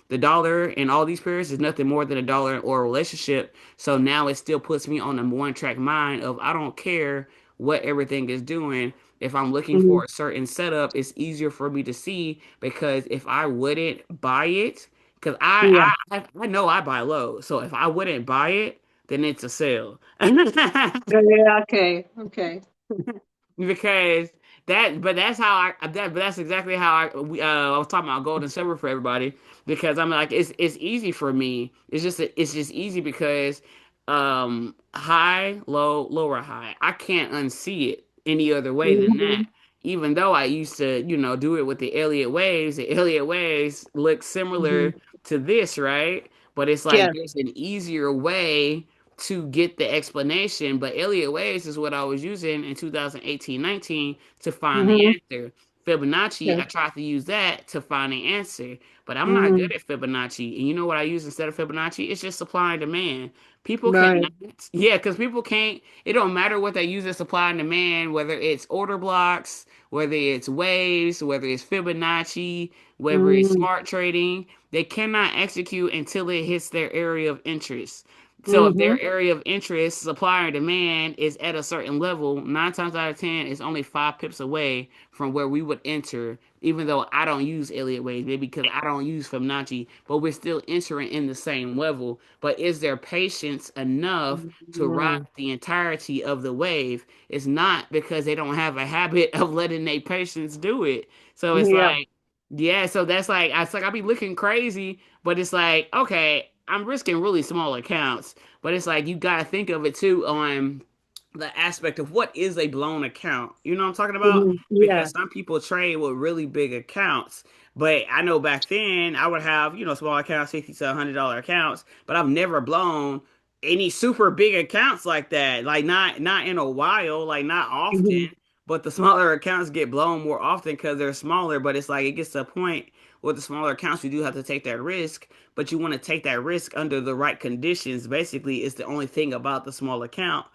The dollar in all these pairs is nothing more than a dollar in oil relationship. So now it still puts me on a one track mind of I don't care what everything is doing. If I'm looking Mm-hmm. for a certain setup, it's easier for me to see because if I wouldn't buy it, because Yeah. I know I buy low. So if I wouldn't buy it, then it's a sale. Yeah. Okay. Okay. Because but that's how but that's exactly how I was talking about gold and silver for everybody because I'm like it's easy for me. It's just easy because high, low, lower, high. I can't unsee it any other way than that. Mm-hmm. Even though I used to, do it with the Elliott waves look similar Mm-hmm. to this, right? But it's like Yeah. there's an easier way to get the explanation, but Elliott waves is what I was using in 2018-19 to find the Mm-hmm. answer. Fibonacci, Yeah. I tried to use that to find the answer, but I'm not Mm-hmm. good at Fibonacci. And you know what I use instead of Fibonacci? It's just supply and demand. People Right. cannot, yeah, because people can't, it don't matter what they use as supply and demand, whether it's order blocks, whether it's waves, whether it's Fibonacci, whether it's Mm-hmm. smart trading, they cannot execute until it hits their area of interest. So if Mm-hmm. their area of interest, supply or demand, is at a certain level, nine times out of ten, it's only 5 pips away from where we would enter. Even though I don't use Elliott waves, maybe because I don't use Fibonacci, but we're still entering in the same level. But is there patience enough to ride Mm-hmm. the entirety of the wave? It's not because they don't have a habit of letting their patience do it. So it's Yeah. like, yeah, so that's like, it's like I be looking crazy, but it's like, okay, I'm risking really small accounts, but it's like you got to think of it too on the aspect of what is a blown account. You know what I'm talking about? Mm-hmm. Yeah. Because some people trade with really big accounts. But I know back then I would have, small accounts, $50 to $100 accounts, but I've never blown any super big accounts like that. Like not in a while, like not often. Mm-hmm. But the smaller accounts get blown more often because they're smaller. But it's like it gets to a point with the smaller accounts, you do have to take that risk, but you want to take that risk under the right conditions. Basically, it's the only thing about the small account.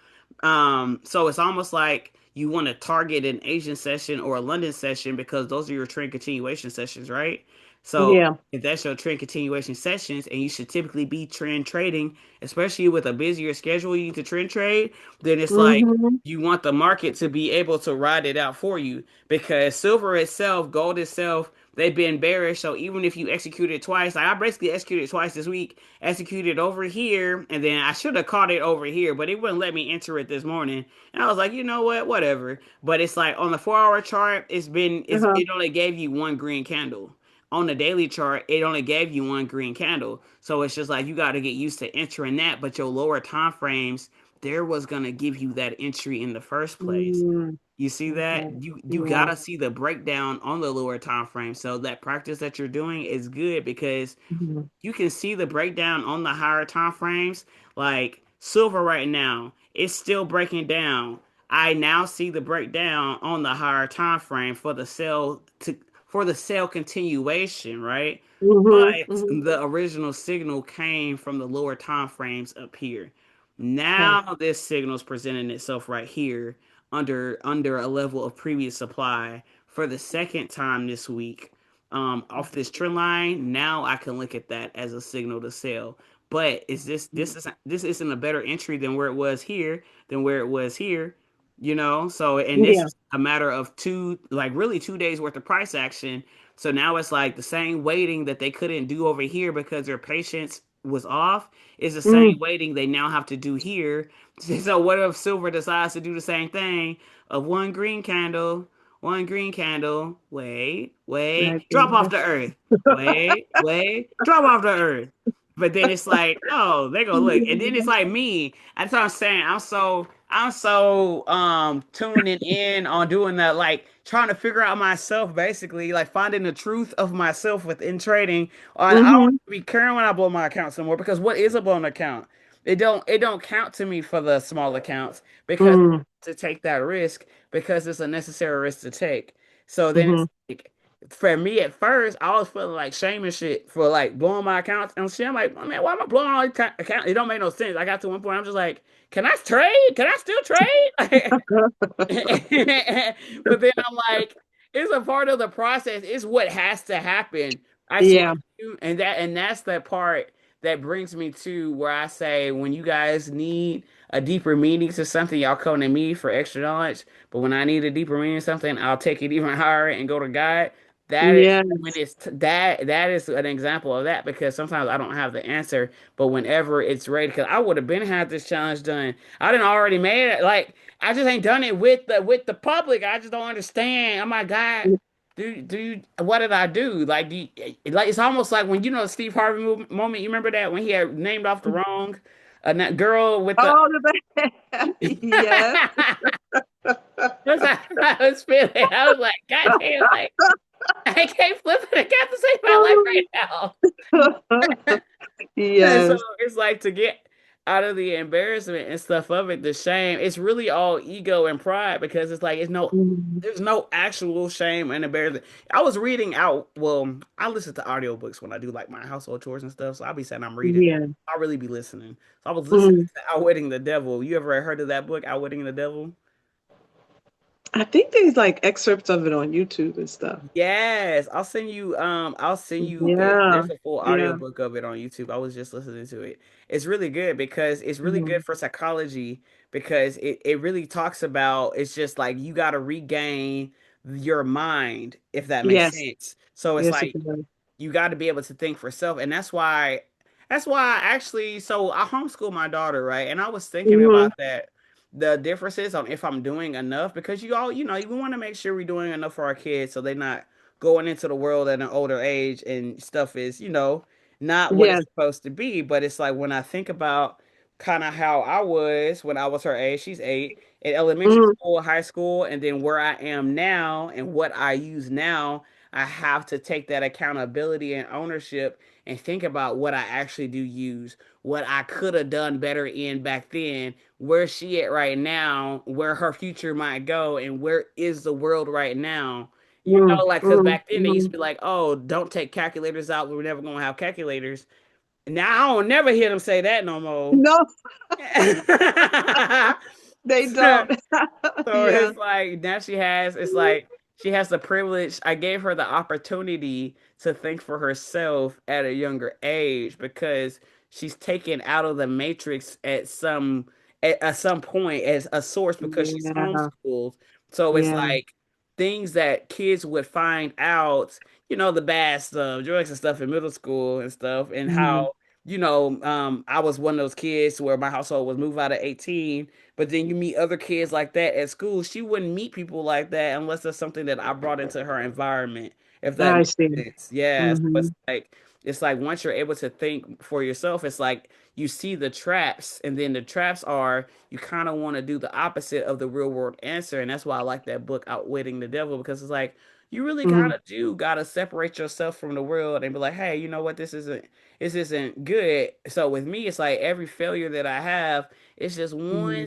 So it's almost like you want to target an Asian session or a London session because those are your trend continuation sessions, right? So Yeah. if that's your trend continuation sessions, and you should typically be trend trading, especially with a busier schedule you need to trend trade, then it's like Mm-hmm. you want the market to be able to ride it out for you because silver itself, gold itself, they've been bearish. So even if you execute it twice, like I basically executed twice this week, executed over here, and then I should have caught it over here, but it wouldn't let me enter it this morning. And I was like, you know what, whatever. But it's like on the 4 hour chart, Uh-huh. it only gave you one green candle. On the daily chart, it only gave you one green candle. So it's just like you got to get used to entering that, but your lower time frames, there was gonna give you that entry in the first place. Mm-hmm. You see that? Okay. You Yeah. gotta see the breakdown on the lower time frame. So that practice that you're doing is good because Mm-hmm. you can see the breakdown on the higher time frames. Like silver right now, it's still breaking down. I now see the breakdown on the higher time frame for the sell continuation, right? Mm-hmm. But Mm-hmm. the original signal came from the lower time frames up here. Okay. Now this signal is presenting itself right here under a level of previous supply for the second time this week off this trend line. Now I can look at that as a signal to sell. But this isn't a better entry than where it was here than where it was here, So and this Yeah. is a matter of really 2 days worth of price action. So now it's like the same waiting that they couldn't do over here because their patience was off is the same Mm. waiting they now have to do here. So what if silver decides to do the same thing of one green candle, wait, drop off Okay. the earth, wait, drop off the earth. But then it's like, oh, they go look, and then it's like me. That's what I'm saying. I'm so tuning in on doing that, like trying to figure out myself, basically, like finding the truth of myself within trading. And I don't Mm-hmm. be caring when I blow my account somewhere because what is a blown account? It don't count to me for the small accounts because Mm-hmm. to take that risk because it's a necessary risk to take. So then Mm-hmm. it's like for me at first, I was feeling like shame and shit for like blowing my accounts and shit. I'm like, oh, man, why am I blowing all these accounts? It don't make no sense. I got to one point, I'm just like, can I trade? Can I still trade? But then I'm like, it's a part of the process. It's what has to happen. I swear Yeah. to you, and that's the part that brings me to where I say when you guys need a deeper meaning to something, y'all come to me for extra knowledge. But when I need a deeper meaning to something, I'll take it even higher and go to God. That is when Yes. that is an example of that because sometimes I don't have the answer, but whenever it's ready, because I would have been had this challenge done. I didn't already made it. Like I just ain't done it with the public. I just don't understand. Oh my God. Do you, what did I do? Like, like it's almost like when you know the Steve Harvey moment. You remember that when he had named off the wrong that girl with the. Oh, yes. That's how I was feeling. I was like, God damn, like I can't flip it. I got to save my life right now. And so Yes. it's like to get out of the embarrassment and stuff of it, the shame, it's really all ego and pride because it's like Mhm. there's no actual shame and embarrassment. I was reading out, well, I listen to audiobooks when I do like my household chores and stuff. So I'll be saying I'm reading. Yeah. I'll really be listening. So I was listening Mhm. to Outwitting the Devil. You ever heard of that book, Outwitting the Devil? I think there's like excerpts of it on YouTube and stuff. Yes, I'll send you Yeah. there's a full Yeah. audiobook of it on YouTube. I was just listening to it. It's really good because it's really good Mhm. for psychology because it really talks about it's just like you got to regain your mind if that makes Yes. sense. So it's Yes, it like does. you got to be able to think for self, and that's why I actually so I homeschool my daughter, right? And I was thinking Hmm. about that the differences on if I'm doing enough because you all we want to make sure we're doing enough for our kids so they're not going into the world at an older age and stuff is not what it's Yes. supposed to be. But it's like when I think about kind of how I was when I was her age, she's 8 in elementary Hmm. school, high school, and then where I am now and what I use now. I have to take that accountability and ownership and think about what I actually do use, what I could have done better in back then, where she at right now, where her future might go, and where is the world right now. Hmm. Like, because Hmm. back then they used Hmm. to be like, oh, don't take calculators out. We're never going to have calculators. Now I don't never hear them say that no more. No, they don't. So Yeah. it's like now it's like she has the privilege. I gave her the opportunity to think for herself at a younger age because she's taken out of the matrix at some point as a source because she's Yeah. homeschooled. So it's Yeah. like things that kids would find out, the bad stuff, drugs and stuff in middle school and stuff, and Mhm. how, I was one of those kids where my household was moved out at 18 but then you meet other kids like that at school. She wouldn't meet people like that unless there's something that I brought into her environment, if that I makes see. sense. Yeah. So Hmm. it's like once you're able to think for yourself, it's like you see the traps, and then the traps are you kind of want to do the opposite of the real world answer. And that's why I like that book, Outwitting the Devil, because it's like you really Hmm. kind of do gotta separate yourself from the world and be like, hey, you know what, this isn't good. So with me, it's like every failure that I have it's just Hmm.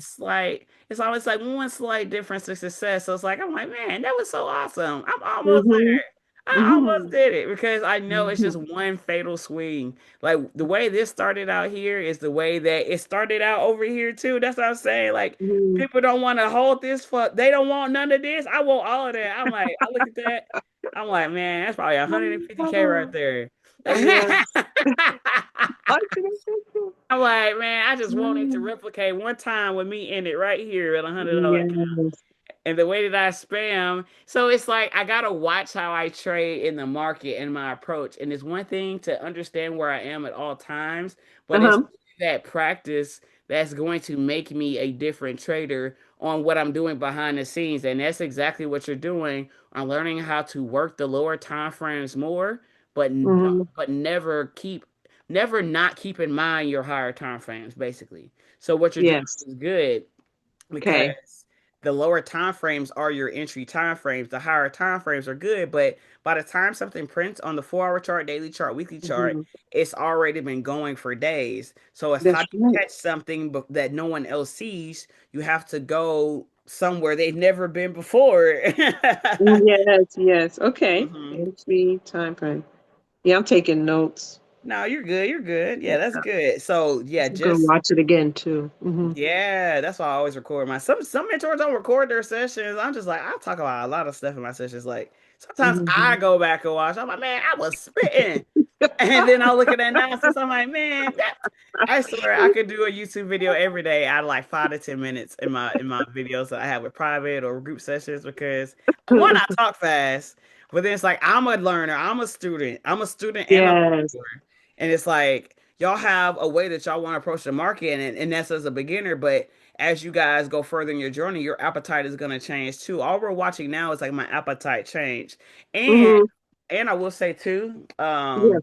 it's always like one slight difference to success. So it's like, I'm like, man, that was so awesome. I'm almost Hmm. there. I almost Hmm. did it because I know it's just Hmm. one fatal swing. Like the way this started out here is the way that it started out over here too. That's what I'm saying. Like Hmm. people don't want to hold this for, they don't want none of this. I want all of that. I'm like, I look at that. I'm like, man, that's probably 150K right there. Yes. I should have said so. I'm like, man, I just wanted to Mm. replicate one time with me in it right here at $100 account. Yes. And the way that I spam, so it's like I gotta watch how I trade in the market and my approach. And it's one thing to understand where I am at all times, but it's Uh-huh. that practice that's going to make me a different trader on what I'm doing behind the scenes. And that's exactly what you're doing. I'm learning how to work the lower time frames more, but Hmm. but never not keep in mind your higher time frames, basically. So what you're doing Yes. is good Okay. because the lower time frames are your entry time frames. The higher time frames are good, but by the time something prints on the 4 hour chart, daily chart, weekly chart, Hmm. it's already been going for days. So it's how That's do you right. catch something that no one else sees? You have to go somewhere they've never been before. Yes, yes. Okay. hmm Entry time frame. Yeah, I'm taking notes. No, you're good. You're good. Yeah, that's good. So yeah, I'm gonna just watch it again too. Hmm. yeah, that's why I always record my some mentors don't record their sessions. I'm just like I talk about a lot of stuff in my sessions. Like Sometimes I Mhm. go back and watch. I'm like, man, I was spitting. And then I'll look at that analysis. I'm like, man, I swear I could do a YouTube video every day out of like 5 to 10 minutes in my videos that I have with private or group sessions because one, I talk fast, but then it's like I'm a learner, I'm a student, and I'm Yes. a mentor. And it's like y'all have a way that y'all want to approach the market, and that's as a beginner, but as you guys go further in your journey, your appetite is gonna change too. All we're watching now is like my appetite change. And Mhm. and I will say too, Yeah.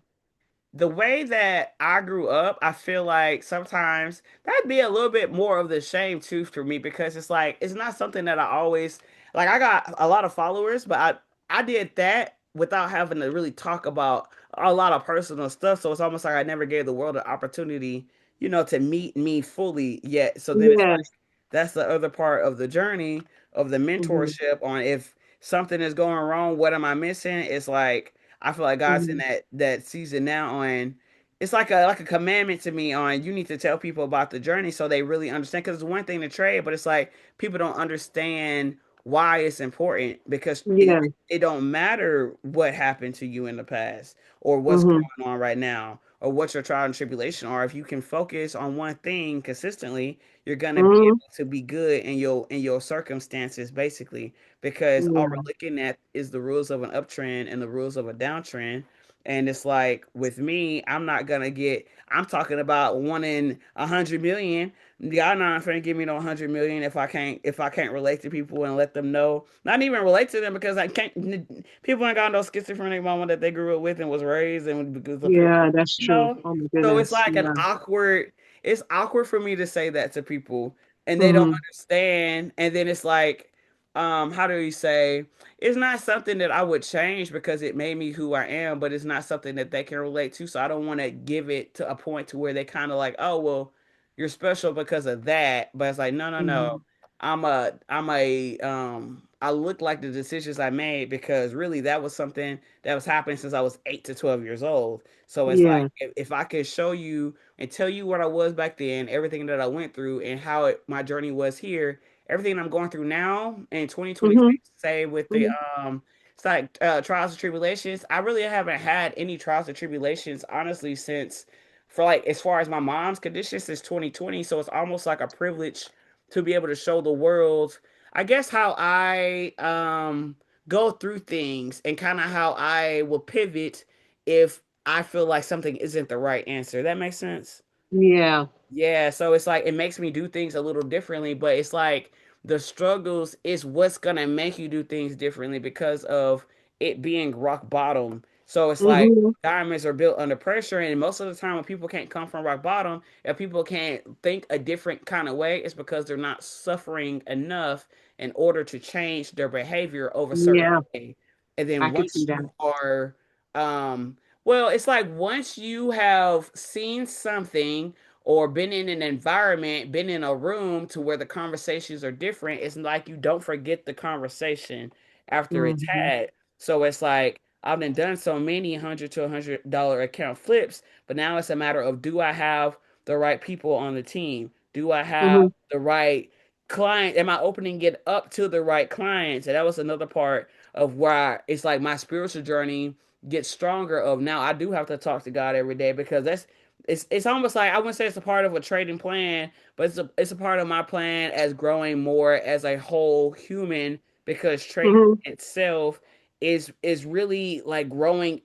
the way that I grew up, I feel like sometimes that'd be a little bit more of the shame too for me because it's like it's not something that I always like. I got a lot of followers, but I did that without having to really talk about a lot of personal stuff. So it's almost like I never gave the world an opportunity, to meet me fully yet. So then it's Yes. like that's the other part of the journey of the Mhm. mentorship on if something is going wrong, what am I missing? It's like I feel like God's in Mhm. that season now on it's like a commandment to me on you need to tell people about the journey so they really understand because it's one thing to trade, but it's like people don't understand why it's important because it, Yeah. it don't matter what happened to you in the past or what's Mhm. going on right now or what your trial and tribulation are. If you can focus on one thing consistently, you're gonna be Mhm. able to be good in your circumstances basically because all we're Yeah. looking at is the rules of an uptrend and the rules of a downtrend. And it's like with me, I'm talking about 1 in 100 million. Y'all not finna give me no 100 million if I can't relate to people and let them know. Not even relate to them because I can't. People ain't got no schizophrenic mama that they grew up with and was raised and because the people, Yeah, that's you true. know. Oh my So it's goodness. like an Yeah. awkward. It's awkward for me to say that to people and they don't Mhm. understand. And then it's like, how do you say? It's not something that I would change because it made me who I am, but it's not something that they can relate to. So I don't want to give it to a point to where they kind of like, oh, well, you're special because of that. But it's like, no, no, no. Mhm. I look like the decisions I made because really that was something that was happening since I was 8 to 12 years old. So it's like Yeah. if I could show you and tell you what I was back then, everything that I went through, and how my journey was here, everything I'm going through now in 2026, Mhm. say with the Mhm. it's like trials and tribulations. I really haven't had any trials and tribulations honestly since for like as far as my mom's condition since 2020. So it's almost like a privilege to be able to show the world, I guess, how I go through things and kind of how I will pivot if I feel like something isn't the right answer. That makes sense. Yeah. Yeah, so it's like it makes me do things a little differently, but it's like the struggles is what's gonna make you do things differently because of it being rock bottom. So it's like Mhm. diamonds are built under pressure, and most of the time when people can't come from rock bottom, if people can't think a different kind of way, it's because they're not suffering enough in order to change their behavior over a certain Yeah. way. And then I could see once that. you are, well, it's like once you have seen something or been in an environment, been in a room to where the conversations are different, it's like you don't forget the conversation after it's Mhm. had. So it's like I've done so many $100 to $100 account flips, but now it's a matter of do I have the right people on the team? Do I have Mhm. the right client? Am I opening it up to the right clients? And that was another part of where it's like my spiritual journey gets stronger of now I do have to talk to God every day because it's almost like I wouldn't say it's a part of a trading plan, but it's a part of my plan as growing more as a whole human because trading Mhm. itself is really like growing